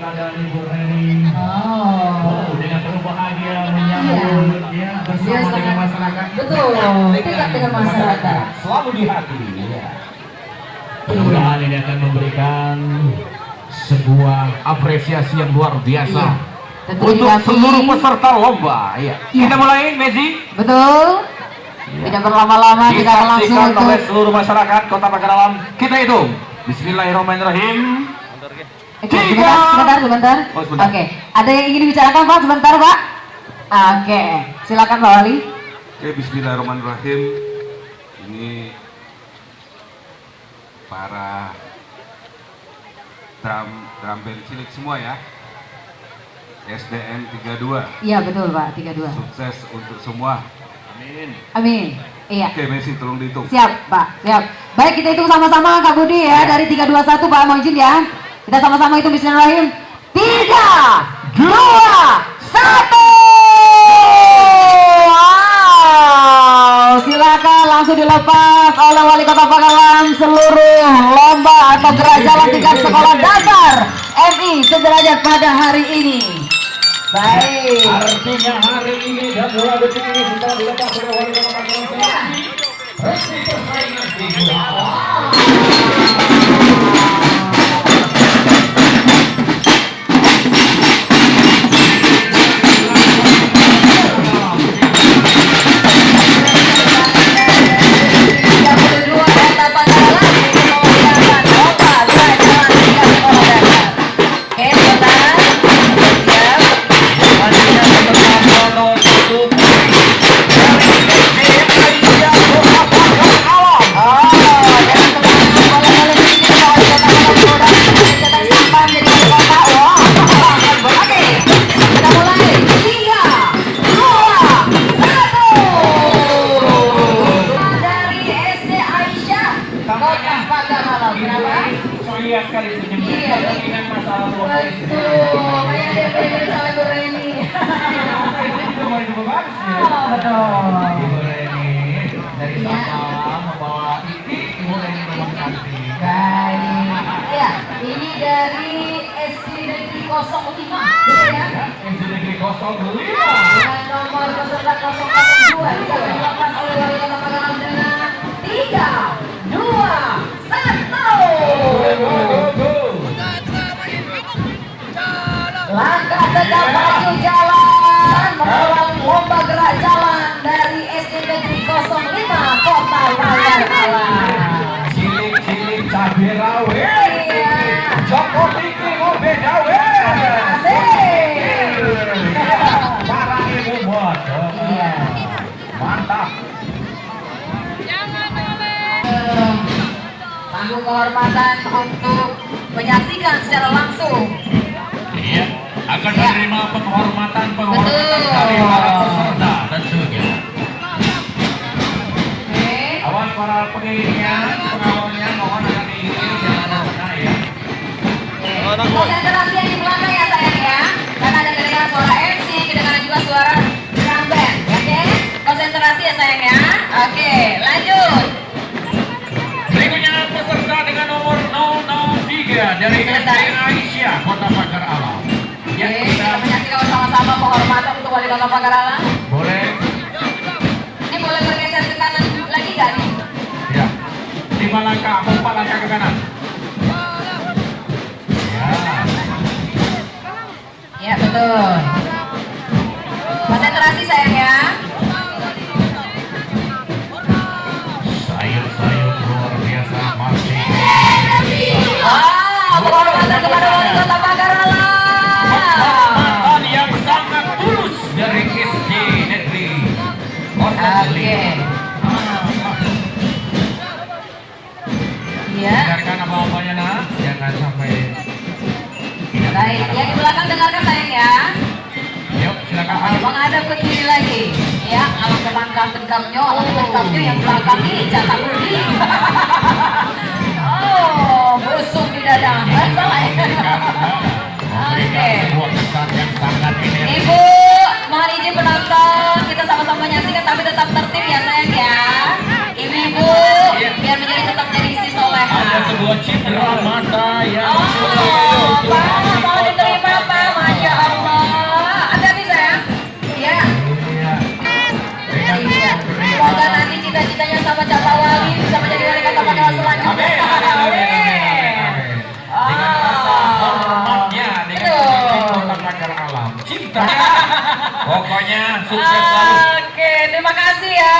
keadaan Ibu Reni. Dengan penuh bahagia menyambut ya bersama dengan masyarakat. Betul, dekat dengan masyarakat. Selalu di hati. Ya. Mudah-mudahan ini akan memberikan sebuah apresiasi yang luar biasa untuk seluruh peserta lomba. Ya. Kita mulai, Messi. Betul. Tidak berlama-lama, kita akan langsung oleh seluruh masyarakat Kota Pagaralam. Kita hitung. Bismillahirrahmanirrahim. Sebentar. Oke, ada yang ingin dibicarakan Pak? Sebentar Pak. Oke, silakan Pak Wali. Oke, Bismillahirrahmanirrahim. Ini para drum band cilik semua ya. SDN 32. Iya betul Pak, 32. Sukses untuk semua. Amin. Iya. Oke, Messi tolong dihitung. Siap Pak, siap. Baik, kita hitung sama-sama Kak Budi ya, dari 321 Pak, mau izin ya. Kita sama-sama hitung bismillahirrahmanirrahim. 3, 2, 1. Wow, silakan langsung dilepas oleh Wali Kota Pagaralam seluruh lomba atau gerak jalan tingkat sekolah dasar MI sederajat pada hari ini. Baik. Artinya hari ini dan 2 detik ini setelah dilepas oleh Wali Kota Pagaralam. Resmi persaingan dimulai. Ini dari SD Negeri 05 ya. SD Negeri 05 dengan nomor peserta 002 kita dilepas oleh Wali Kota Pagaralam dengan 3, 2, 1. Langkah tegap maju jalan melawan lomba gerak jalan dari SD Negeri 05 Kota Pagaralam. Cilik-cilik cabai rawit. Joko Tinggi ngombe dawe. Para ibu buat. Iya. Mantap. Panggung kehormatan untuk menyaksikan secara langsung. Iya, akan menerima penghormatan dari para peserta tentunya. Awas para pengiringnya, pengawalnya mohon akan diiringi jangan ada ya. Konsentrasi yang di belakang ya sayang ya, karena ada kedengaran suara MC, kedengaran juga suara drum band. Oke, konsentrasi ya sayang ya. Oke, lanjut. Berikutnya peserta dengan nomor 003 dari SD Aisyah Kota Pagaralam. Ya, kita menyaksikan bersama-sama penghormatan untuk Wali Kota Pagaralam. Boleh. Ini boleh bergeser ke kanan lagi nggak nih? Ya. 5 langkah, 4 langkah ke kanan. Ya betul. Konsentrasi sayang ya. Sayur-sayur luar biasa masih. Penghormatan kepada Wali Kota Pagaralam. Penghormatan yang sangat tulus dari SD Negeri 05. Oke. Ya. Dengarkan apa-apanya nak, jangan sampai. Baik, yang di belakang dengarkan sayang ya. Yuk, silakan. Menghadap ke kiri lagi. Ya, alangkah langkah tegapnya yang belakang ini jatah budi. Oh, busuk di dada. Salah ya. Oke. Sebuah kesan yang sangat ini. Ibu, mohon izin penonton, kita sama-sama menyaksikan tapi tetap tertib ya sayang ya. Ibu-ibu, biar tetap jadi istri soleha. Ada sebuah cindera mata yang Pak, mohon diterima sukses selalu. Oke, terima kasih ya.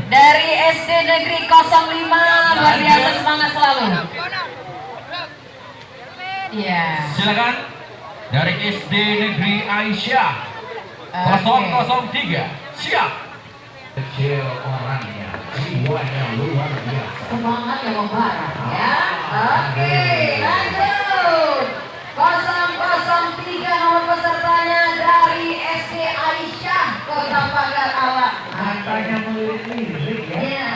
Dari SD Negeri 05, luar biasa, semangat selalu. Iya. Silakan dari SD Negeri Aisyah 003, siap. Kecil orangnya, jiwanya luar biasa. Semangat yang membara ya. Oke, lanjut. 003 nomor pesertanya dari SD Aisyah Kota Pagar Alam. Katanya melirik-lirik ya. Iya.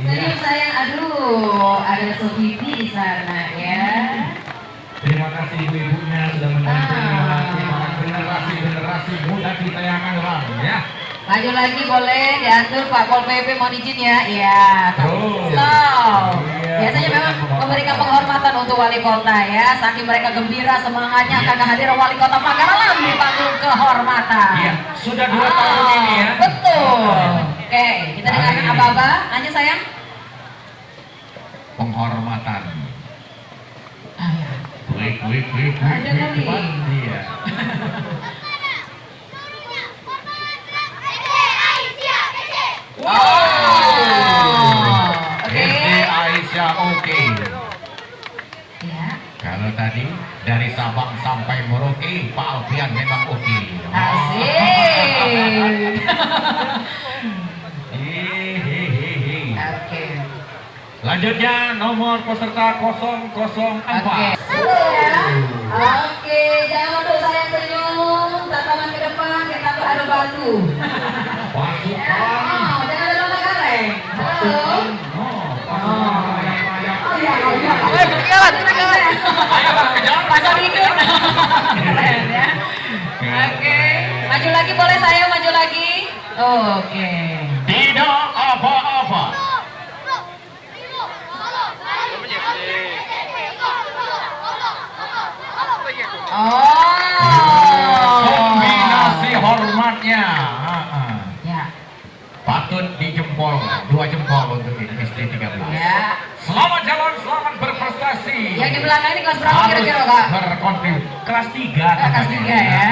Senyum sayang, aduh, ada Sofipi di sana ya. Terima kasih ibu-ibunya sudah mendampingi generasi muda kita yang akan datang ya. Maju lagi boleh diatur Pak Pol PP, mohon izin ya. Iya. Terus. Iya, Biasanya memang memberikan penghormatan untuk wali kota ya. Saking mereka gembira semangatnya akan kehadiran wali kota Pagaralam di panggung kehormatan. Iya, sudah 2 tahun ini ya. Betul. Oke, kita dengarkan apa-apa. Lanjut sayang. Penghormatan. Ya. Wih, Ada kali. Iya. Oke. SD Aisyah oke. Ya. Kalau tadi dari Sabang sampai Merauke, Pak Alfian memang oke. Asik. Hehehe. Oke. Lanjutnya nomor peserta 004. Oke. Ya. Oke, jangan mundur sayang, senyum. Tatapan ke depan, kita beradu batu. Pasukan. Oh, jangan ada lomba gareng. Halo. Pasal dikit. Keren ya. Oke. Maju lagi boleh saya, maju lagi. Oke. Tidak apa-apa. Oh. Kombinasi hormatnya. Ya. Patut dijempol, 2 jempol untuk ini SD 13. Ya. Selamat jalan, selamat berprestasi. Yang di belakang ini kelas berapa kira-kira, Kak? Berkontribusi kelas 3. Kelas 3 ya.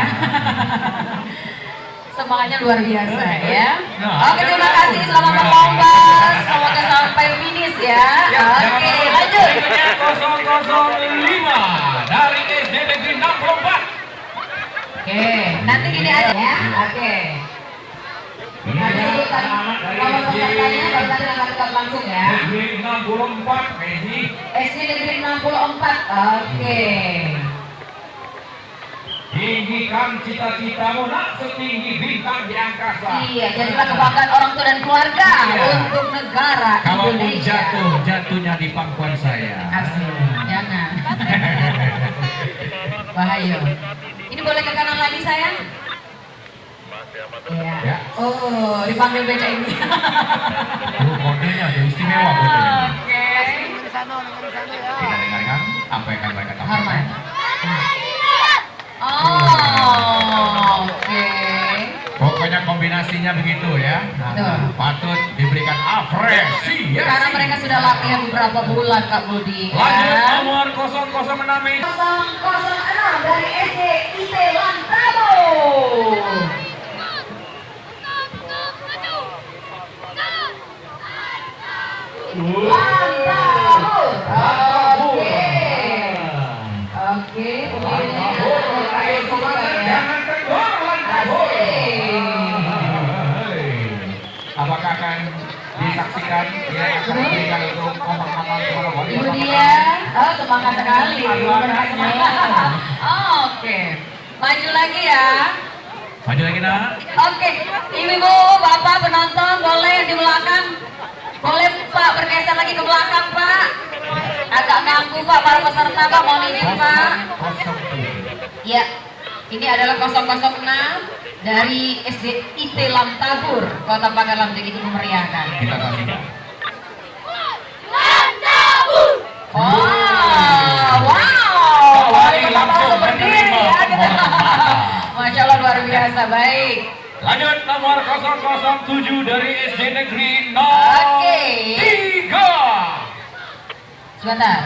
Semangatnya luar biasa ya. Oke, terima kasih, selamat berlomba. Semoga sampai finish ya. Oke, lanjut. 005 dari SD Negeri 64. Oke, nanti gini aja ya. Oke. Nanti nomor pesertanya baru nanti akan tetap langsung ya. Negeri 64, Messi. SD Negeri 64. Oke. Tinggikan cita-citamu nak setinggi bintang di angkasa. Iya, jadilah kebanggaan orang tua dan keluarga Iya. untuk negara Kalau Indonesia. jatuhnya di pangkuan saya. Asik, jangan. Bahaya. Ini boleh ke kanan lagi sayang? Iya. Ya. Oh, dipanggil beca ini. Modelnya ada istimewa modelnya. Oke. Kita dengarkan apa yang akan mereka Hormat. sampaikan. Oh, oke. Pokoknya kombinasinya begitu ya. Betul. Patut diberikan apresiasi. Karena mereka sudah latihan beberapa bulan Kak Budi. Lanjut Ya. nomor 006. 006 dari SD IT Lantabo. Lantabo. Oke. Oke, Jangan kendor, Lantabo. Apakah akan disaksikan yang akan diberikan untuk pemahaman kepada wali Ibu kota dia, oh semangat sekali. Oke, maju lagi ya. Maju lagi nak. Oke, ibu-ibu, bapak penonton boleh di belakang, boleh Pak bergeser lagi ke belakang Pak. Agak ganggu Pak para peserta Pak, mohon izin Pak. 007. Ya, ini adalah 006 dari SD IT Lamtabur, Kota Pagalam, begitu memeriahkan. Kita saksikan. Oh, wow, wali kota langsung berdiri ya. Masya Allah luar biasa, baik. Lanjut nomor 007 dari SD Negeri Oke. 03. Sebentar.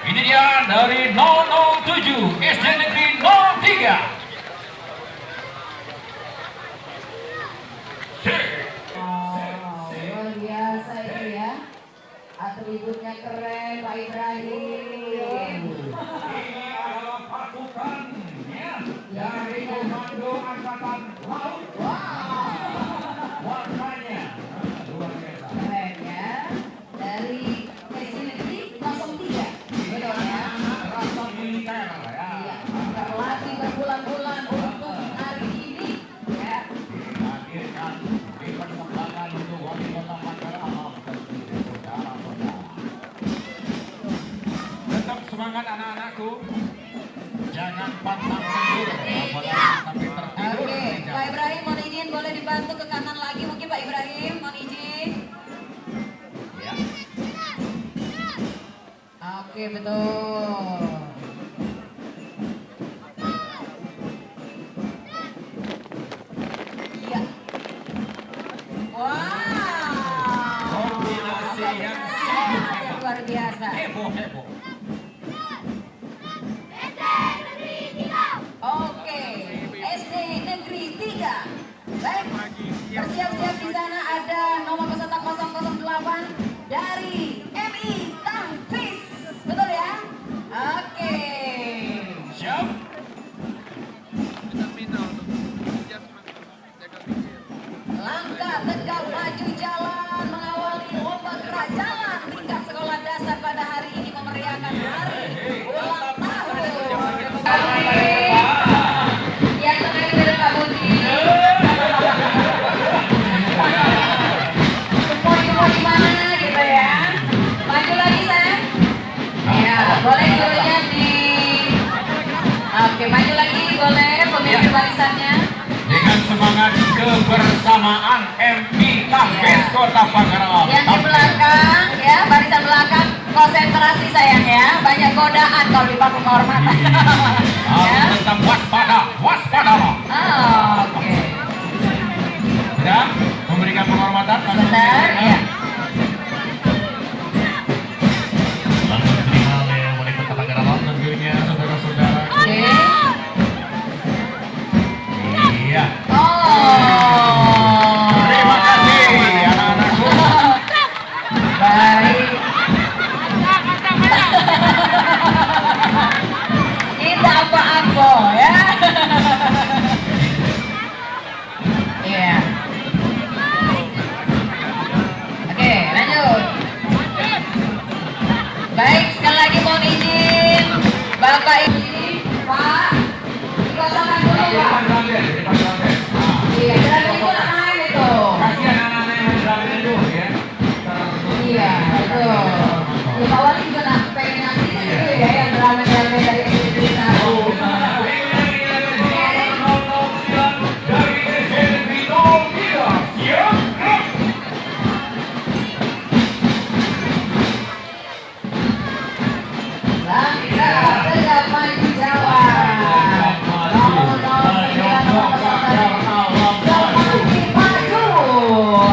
Ini dia dari 007 maju SD Negeri 03. Luar biasa itu ya. Atributnya keren Pak Ibrahim. Ini adalah pasukan dari Komando Angkatan Laut. Warnanya luar biasa. Keren ya. Dari SD Negeri 03. Betul ya. Rasa militer ya. Iya, terlatih berbulan-bulan untuk hari ini ya. Dihadirkan dipersembahkan untuk wali kota Mataram dan saudara-saudara. Tetap semangat anak-anakku. Jangan pantang tidur, apalagi sampai tertidur. Oke, Pak Ibrahim mohon izin boleh dibantu ke kanan lagi mungkin Pak Ibrahim mohon izin. Ya. Oke betul. Iya. Wow. Kombinasi yang Yang luar biasa. heboh. Oke, SD Negeri 3. Baik, bersiap-siap di sana ada nomor peserta 008 dari MI Tangfis. Betul ya? Oke. Siap. Langkah tegap maju jalan mengawali lomba gerak jalan tingkat sekolah dasar pada hari ini memeriahkan hari ulang tahun. Yang terakhir dari Pak Budi. Mau di mana gitu ya? Maju lagi sayang. Ya, boleh gurunya di. Oke, maju lagi boleh pemimpin barisannya. Dengan semangat kebersamaan MI Tangfis Kota Pagarang. Yang di belakang ya, barisan belakang konsentrasi sayang ya. Banyak godaan kalau di panggung kehormatan. Ya. Harus tetap waspada. Oke. Ya, memberikan penghormatan. Sebentar ya. Langsung diterima oleh wali kota Pagarang tentunya saudara-saudara. Oke. Iya. Oh. Terima kasih anak-anakku. Baik. Kita apa-apa ya. Iya. Oke, lanjut. Baik, sekali lagi mohon izin Bapak Ibu, Pak, dikosongkan dulu Pak. Iya, jalan itu nak main itu. Kasihan anak-anak yang berada itu ya. Iya, betul. Ya, Pak Wali juga nak pengen ngasih gitu ya, yang drama-drama dari SD satu. Dari SD Negeri 03. Siap. Langkah tegap maju jalan. Semakin maju.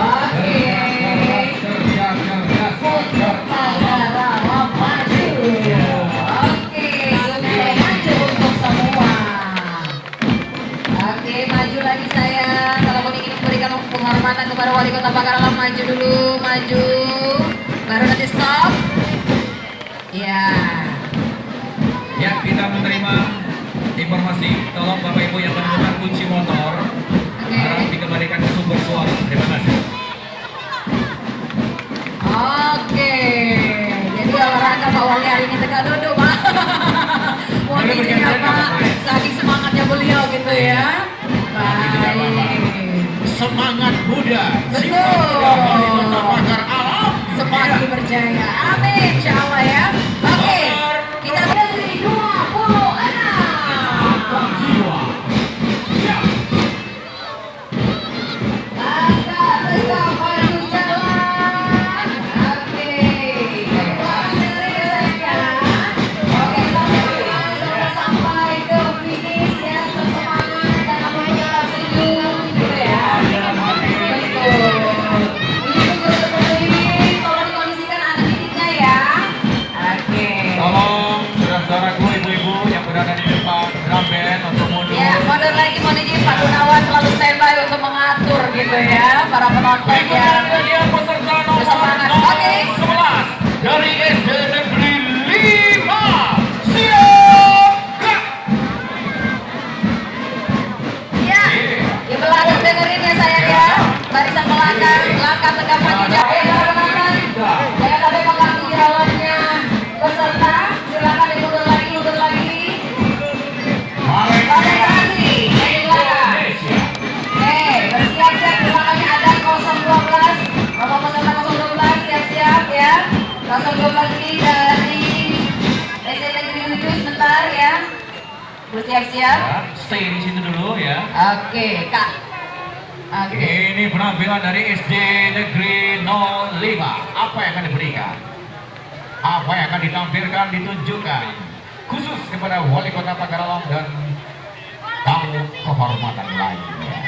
Oke. Pagarang maju. Oke, sukses maju untuk semua. Oke, maju lagi sayang. Kalau mau ingin memberikan penghormatan kepada wali kota Pagarang, maju dulu, maju. Baru nanti stop. Ya. Ya, kita menerima informasi. Tolong Bapak Ibu yang menemukan kunci motor harap dikembalikan ke sumber suara. Terima kasih. Oke. Jadi olahraga Pak Wali hari ini tegak duduk, Pak. Mohon izin ya, Pak. Saking semangatnya beliau gitu ya. Baik. Semangat muda. Betul. Wali kota Pagar Alam. Semakin berjaya. Amin, insya Allah ya. Oke. Kita beri 26. Jiwa. Ya. Langkah tegap maju jalan. Oke. Oke, sampai ke finish ya. Bersemangat dan senyum gitu ya. Betul. Ini para penonton yang Dia peserta nomor bersemangat. Oke. 11 dari SD Negeri 5. Siap. Ya, di belakang dengerin ya sayang ya. Barisan belakang, langkah tegap maju jauh ya penonton. Jangan sampai mengganggu jalannya peserta. Silakan dimundur lagi, mundur lagi. Konsentrasi dari belakang. Bersiap-siap di belakangnya ada 012. Nomor peserta 012 siap-siap ya. 012 ini dari SD Negeri 7 sebentar ya. Bersiap-siap. Stay di situ dulu ya. Oke, Kak. Oke. Ini penampilan dari SD Negeri 05. Apa yang akan diberikan? Apa yang akan ditampilkan, ditunjukkan khusus kepada Wali Kota Pagaralam dan tamu kehormatan lainnya.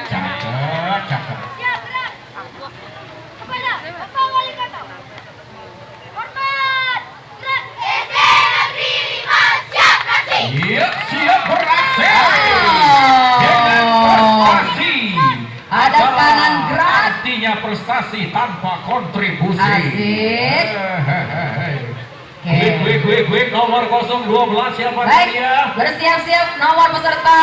Cakep, cakep. Siap, siap beraksi. Dengan prestasi. Ada kanan gerak. Artinya prestasi tanpa kontribusi. Asik. Quick, nomor 012 siapa Baik, dia? bersiap-siap nomor peserta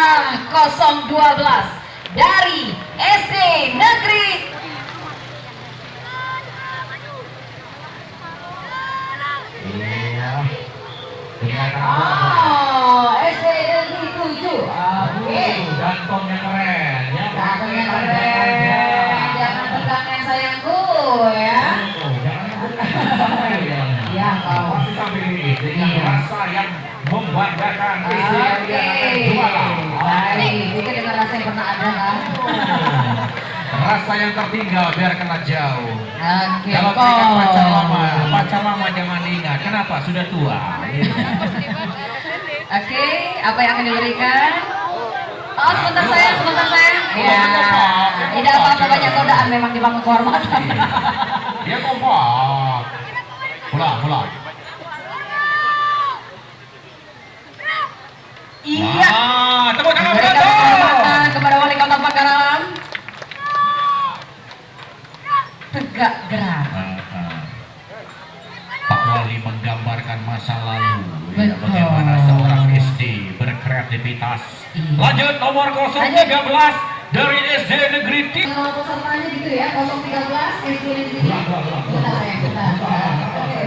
012 dari SD Negeri. Iya. Oh, SD Negeri 7. Oke. Gantongnya keren ya. Gantongnya keren. Jangan pegangnya sayangku ya. Iya, kau. Pasti sambil ini dengan rasa yang membanggakan istri Oke. yang jualan. Baik, itu dengan rasa yang pernah ada kan? Rasa yang tertinggal biar kena jauh. Oke, Kalau kok. terikat pacar lama jangan diingat. Kenapa? Sudah tua. Oke, apa yang akan diberikan? Oh, sebentar sayang, sebentar sayang. Ya, tidak apa-apa, banyak godaan memang di bangku kehormatan. Dia kompak. Pulang. Iya. Tepuk tangan Berikan penonton. kehormatan kepada Wali Kota Pagaralam. Tegak gerak. Pak Wali menggambarkan masa lalu ya, Betul. bagaimana seorang SD berkreativitas. Iya. Lanjut nomor 013 dari SD Negeri 3. Kalau pesertanya gitu ya, 013 SD Negeri. Bentar sayang, bentar. Oke.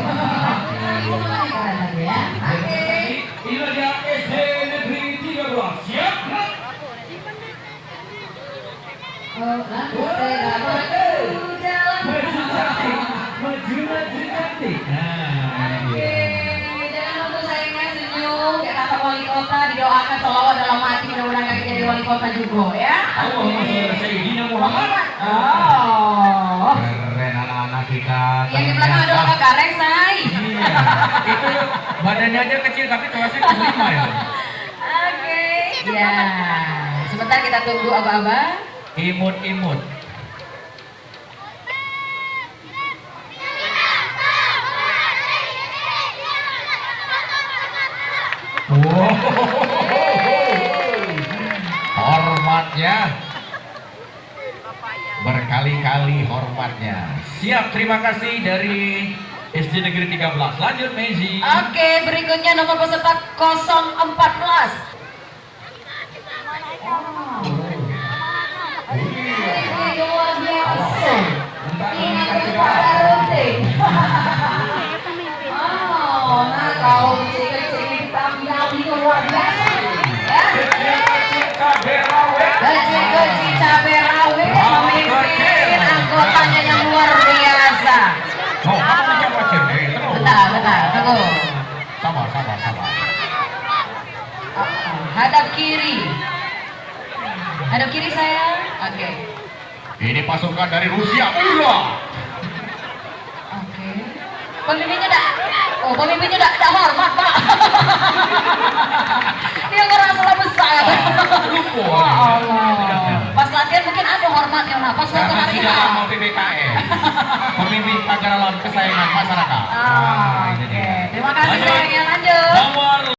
Semuanya keren lagi ya. Oke. Ini dia SD Negeri 13. Siap? Oh, lanjut tegak maju jalan. Maju cantik. Nah, Oke, jangan lupa sayangnya senyum. Ya kata wali kota didoakan selalu dalam hati, mudah-mudahan kaki jadi wali kota juga ya. Allah Masyaallah Sayyidina Muhammad. Oh. Keren anak-anak kita. Yang di belakang ada kakak gareng, say. Iya, itu badannya aja kecil tapi kelasnya kelima ya. Oke. Ya, sebentar kita tunggu aba-aba. Imut. Wow. Hormatnya berkali-kali hormatnya. Siap, terima kasih dari SD Negeri 13. Lanjut Mezi. Oke, berikutnya nomor peserta 014. Ini luar biasa. Ini kepada rutin. Oh, nah kau kecil-kecil tampil luar biasa. Ya. Kecil-kecil cabai rawit memimpin anggotanya yang luar biasa. Oh, kamu coba cek. Bentar, tunggu. Sabar. Hadap kiri. Hadap kiri sayang. Oke. Ini pasukan dari Rusia. Ulah. Oke. Pemimpinnya tidak hormat, Pak. Dia ngerasa besar. Wah, Allah. Pas latihan mungkin ada hormatnya, nah pas waktu Karena hari sudah lama PPKM. Pemimpin Pagaralam kesayangan masyarakat. Oke. Terima kasih sayang